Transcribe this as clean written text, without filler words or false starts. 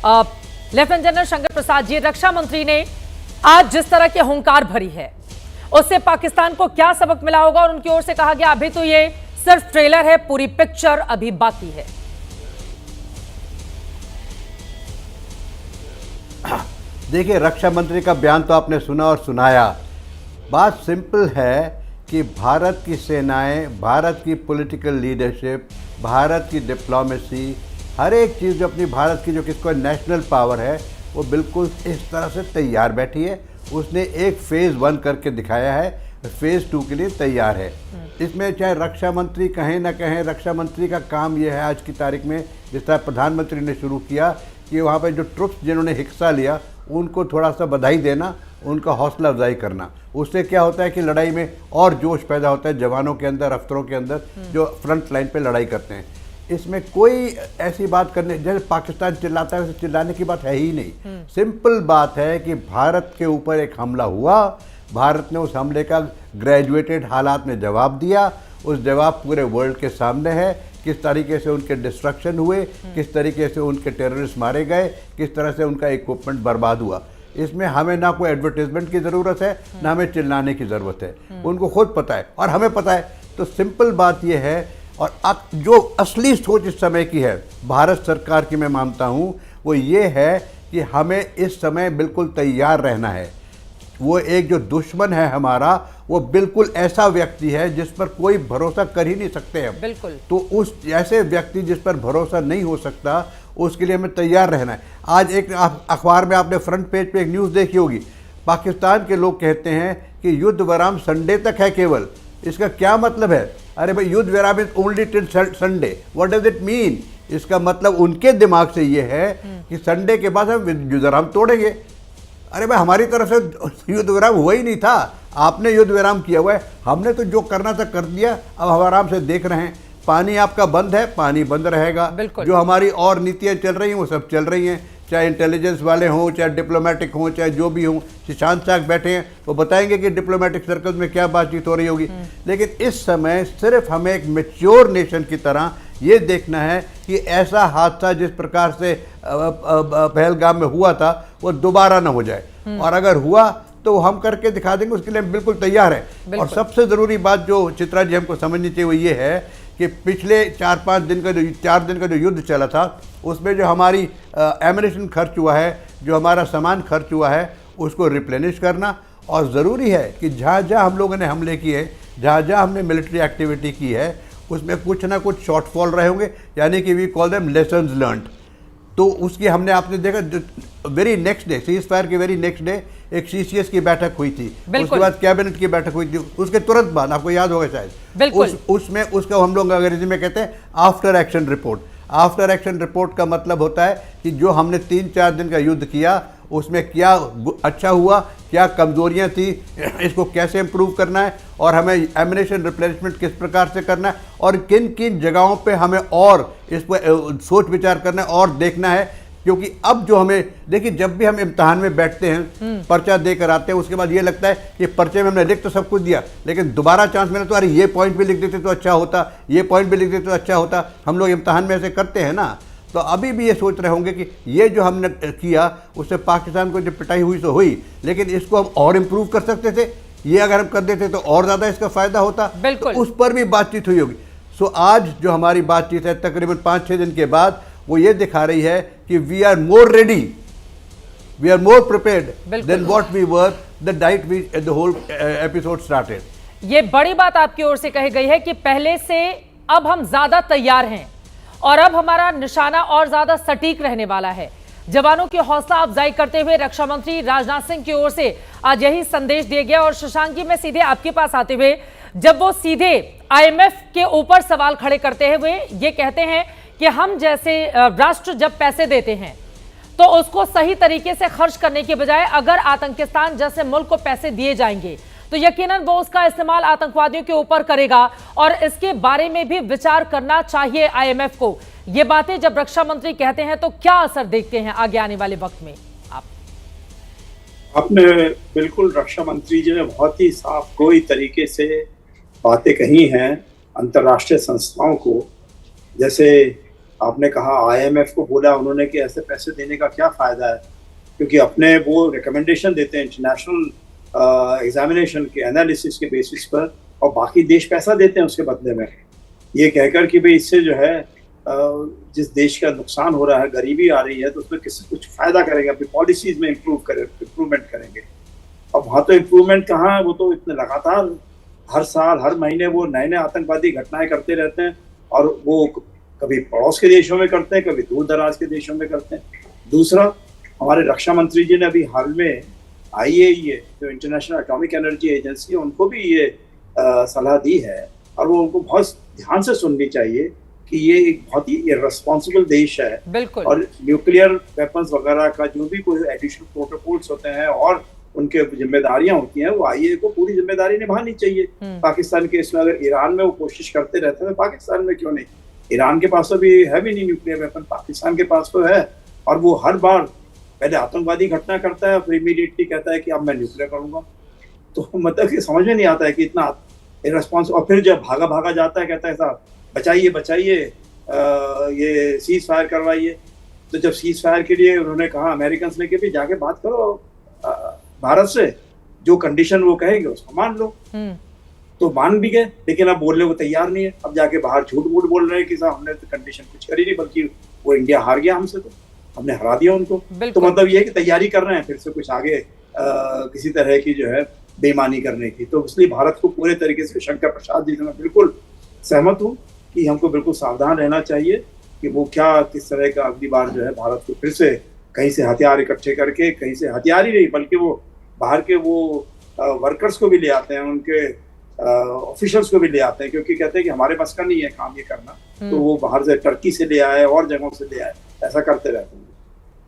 Lieutenant general Shankar Prasad ji, रक्षा मंत्री ने आज जिस तरह की हुंकार भरी है उससे पाकिस्तान को क्या सबक मिला होगा? और उनकी ओर से कहा गया अभी तो ये सिर्फ ट्रेलर है, पूरी पिक्चर अभी बाकी है। देखिए, रक्षा मंत्री का बयान तो आपने सुना और सुनाया। बात सिंपल है कि भारत की सेनाएं, भारत की पॉलिटिकल लीडरशिप, भारत की डिप्लोमेसी, हर एक चीज़ जो अपनी भारत की जो किसको नेशनल पावर है वो बिल्कुल इस तरह से तैयार बैठी है। उसने एक फेज़ 1 करके दिखाया है, फेज़ 2 के लिए तैयार है। इसमें चाहे रक्षा मंत्री कहें ना कहें, रक्षा मंत्री का काम ये है आज की तारीख में, जिस तरह प्रधानमंत्री ने शुरू किया कि वहाँ पर जो ट्रुप्स जिन्होंने हिस्सा लिया उनको थोड़ा सा बधाई देना, उनका हौसला अफजाई करना। उससे क्या होता है कि लड़ाई में और जोश पैदा होता है जवानों के अंदर, अफसरों के अंदर जो फ्रंट लाइन पे लड़ाई करते हैं। इसमें कोई ऐसी बात करने जैसे पाकिस्तान चिल्लाता है वैसे चिल्लाने की बात है ही नहीं। सिंपल बात है कि भारत के ऊपर एक हमला हुआ, भारत ने उस हमले का ग्रेजुएटेड हालात में जवाब दिया। उस जवाब पूरे वर्ल्ड के सामने है, किस तरीके से उनके डिस्ट्रक्शन हुए, किस तरीके से उनके टेररिस्ट मारे गए, किस तरह से उनका इक्विपमेंट बर्बाद हुआ। इसमें हमें ना कोई एडवर्टाइजमेंट की ज़रूरत है, ना हमें चिल्लाने की ज़रूरत है। उनको खुद पता है और हमें पता है। तो सिंपल बात यह है, और अब जो असली सोच इस समय की है भारत सरकार की, मैं मानता हूँ, वो ये है कि हमें इस समय बिल्कुल तैयार रहना है। वो एक जो दुश्मन है हमारा, वो बिल्कुल ऐसा व्यक्ति है जिस पर कोई भरोसा कर ही नहीं सकते हम। बिल्कुल। तो उस ऐसे व्यक्ति जिस पर भरोसा नहीं हो सकता, उसके लिए हमें तैयार रहना है। आज एक अखबार में आपने फ्रंट पेज पे एक न्यूज़ देखी होगी, पाकिस्तान के लोग कहते हैं कि युद्ध विराम संडे तक है केवल। इसका क्या मतलब है? अरे भाई, युद्ध विराम is only till Sunday, what does it mean? इसका मतलब उनके दिमाग से ये है कि संडे के बाद हम युद्ध विराम तोड़ेंगे। अरे भाई, हमारी तरफ से युद्ध विराम हुआ ही नहीं था, आपने युद्ध विराम किया हुआ है। हमने तो जो करना था कर दिया, अब हम आराम से देख रहे हैं। पानी आपका बंद है, पानी बंद रहेगा। जो हमारी और नीतियाँ चल रही हैं वो सब चल रही हैं, चाहे इंटेलिजेंस वाले हों, चाहे डिप्लोमेटिक हों, चाहे जो भी हों। सुशांत साहब बैठे हैं, वो बताएंगे कि डिप्लोमेटिक सर्कल्स में क्या बातचीत हो रही होगी। लेकिन इस समय सिर्फ हमें एक मैच्योर नेशन की तरह ये देखना है कि ऐसा हादसा जिस प्रकार से पहलगाम में हुआ था वो दोबारा ना हो जाए, और अगर हुआ तो हम करके दिखा देंगे, उसके लिए हम बिल्कुल तैयार हैं। और सबसे ज़रूरी बात जो चित्रा जी हमको समझनी चाहिए वो ये है कि पिछले 4 दिन का जो युद्ध चला था, उसमें जो हमारी एमिनेशन खर्च हुआ है, जो हमारा सामान खर्च हुआ है, उसको रिप्लेनिश करना। और ज़रूरी है कि जहाँ जहाँ हम लोगों ने हमले किए, जहाँ जहाँ हमने मिलिट्री एक्टिविटी की है, उसमें कुछ ना कुछ शॉर्टफॉल रहे होंगे, यानी कि we call them lessons learned. तो उसकी हमने, आपने देखा very next day, ceasefire के वेरी नेक्स्ट डे एक CCS की बैठक हुई थी, उसके बाद कैबिनेट की बैठक हुई थी, उसके तुरंत बाद, आपको याद होगा शायद, उसमें उसका हम लोग अंग्रेजी में कहते हैं after action report. After action report का मतलब होता है कि जो हमने 3-4 दिन का युद्ध किया उसमें क्या अच्छा हुआ, क्या कमजोरियां थी, इसको कैसे इम्प्रूव करना है, और हमें एमिनेशन रिप्लेनिशमेंट किस प्रकार से करना है, और किन किन जगहों पे हमें और इस पर सोच विचार करना है और देखना है। क्योंकि अब जो हमें देखिए, जब भी हम इम्तहान में बैठते हैं, पर्चा देकर आते हैं, उसके बाद ये लगता है कि पर्चे में हमने लिख तो सब कुछ दिया, लेकिन दोबारा चांस मिला तो अरे ये पॉइंट भी लिख देते तो अच्छा होता, ये पॉइंट भी लिख देते तो अच्छा होता। हम लोग इम्तहान में ऐसे करते हैं ना। तो अभी भी ये सोच रहे होंगे कि ये जो हमने किया उससे पाकिस्तान को जो पिटाई हुई तो हुई, लेकिन इसको हम और इम्प्रूव कर सकते थे, ये अगर हम कर देते तो और ज़्यादा इसका फ़ायदा होता। तो उस पर भी बातचीत हुई होगी। सो आज जो हमारी बातचीत है तकरीबन 5-6 दिन के बाद, वो ये दिखा रही है कि we are more ready, we are more prepared then what we were the night we the whole episode started. ये बड़ी बात आपकी ओर से कही गई है कि पहले से अब हम ज्यादा तैयार हैं और अब हमारा निशाना और ज्यादा सटीक रहने वाला है। जवानों की हौसला अफजाई करते हुए रक्षा मंत्री राजनाथ सिंह की ओर से आज यही संदेश दिया गया। और शशांक जी, मैं सीधे आपके पास आते हुए, जब वो सीधे IMF के ऊपर सवाल खड़े करते हुए ये कहते हैं कि हम जैसे राष्ट्र जब पैसे देते हैं तो उसको सही तरीके से खर्च करने के बजाय अगर आतंकिस्तान जैसे मुल्क को पैसे दिए जाएंगे तो यकीनन वो उसका इस्तेमाल आतंकवादियों के ऊपर करेगा, और इसके बारे में भी विचार करना चाहिए IMF को। ये बातें जब रक्षा मंत्री कहते हैं तो क्या असर देखते हैं आगे आने वाले वक्त में? आपने बिल्कुल, रक्षा मंत्री जी ने बहुत ही साफ गोई तरीके से बातें कही हैं अंतर्राष्ट्रीय संस्थाओं को। जैसे आपने कहा IMF को बोला उन्होंने कि ऐसे पैसे देने का क्या फायदा है, क्योंकि अपने वो रिकमेंडेशन देते हैं इंटरनेशनल एग्जामिनेशन के एनालिसिस के बेसिस पर, और बाकी देश पैसा देते हैं उसके बदले में, ये कहकर कि भाई इससे जो है जिस देश का नुकसान हो रहा है, गरीबी आ रही है, तो उसमें किसी कुछ फायदा करेंगे, अपनी पॉलिसीज में इम्प्रूवमेंट करेंगे। अब वहाँ तो इम्प्रूवमेंट कहाँ है, वो तो इतने लगातार हर साल हर महीने वो नए नए आतंकवादी घटनाएं करते रहते हैं, और वो कभी पड़ोस के देशों में करते हैं, कभी दूर दराज के देशों में करते हैं। दूसरा, हमारे रक्षा मंत्री जी ने अभी हाल में IAEA जो इंटरनेशनल एटॉमिक एनर्जी एजेंसी है उनको भी ये सलाह दी है, और वो उनको बहुत ध्यान से सुननी चाहिए कि ये एक बहुत ही इर्रेस्पॉन्सिबल देश है, बिल्कुल, और न्यूक्लियर वेपन्स वगैरह का जो भी कोई एडिशनल प्रोटोकॉल्स होते हैं और उनके जिम्मेदारियां होती हैं, वो IAEA को पूरी जिम्मेदारी निभानी चाहिए। पाकिस्तान के इसमें अगर ईरान में वो कोशिश करते रहते हैं, पाकिस्तान में क्यों नहीं? ईरान के पास तो भी है भी नहीं न्यूक्लियर वेपन, पाकिस्तान के पास तो है, और वो हर बार पहले आतंकवादी घटना करता है, फिर इमीडिएटली कहता है कि अब मैं न्यूक्लियर करूंगा। तो मतलब कि समझ में नहीं आता है कि इतना इर्रेस्पॉन्सिबल, और फिर जब भागा भागा जाता है कहता है साहब बचाइए बचाइए, ये सीज फायर करवाइए। तो जब सीज फायर के लिए उन्होंने कहा अमेरिकन ने कि भी जाके बात करो भारत से, जो कंडीशन वो कहेंगे उसको मान लो, तो मान भी गए, लेकिन अब बोलने को तैयार नहीं है। अब जाके बाहर झूठ मूठ बोल रहे हैं कि साहब हमने तो कंडीशन कुछ करी नहीं, बल्कि वो इंडिया हार गया हमसे, तो हमने हरा दिया उनको। तो मतलब ये है कि तैयारी कर रहे हैं फिर से कुछ आगे किसी तरह की जो है बेईमानी करने की। तो इसलिए भारत को पूरे तरीके से शंकर प्रसाद जी से मैं बिल्कुल सहमत हूँ कि हमको बिल्कुल सावधान रहना चाहिए कि वो क्या किस तरह का अगली बार जो है भारत को फिर से कहीं से हथियार इकट्ठे करके, कहीं से हथियार ही नहीं बल्कि वो बाहर के वो वर्कर्स को भी ले आते हैं, उनके ऑफिशियल्स को भी ले आते हैं, क्योंकि कहते हैं कि हमारे पास का नहीं है काम ये करना, तो वो बाहर से टर्की से ले आए और जगहों से ले आए, ऐसा करते रहते हैं।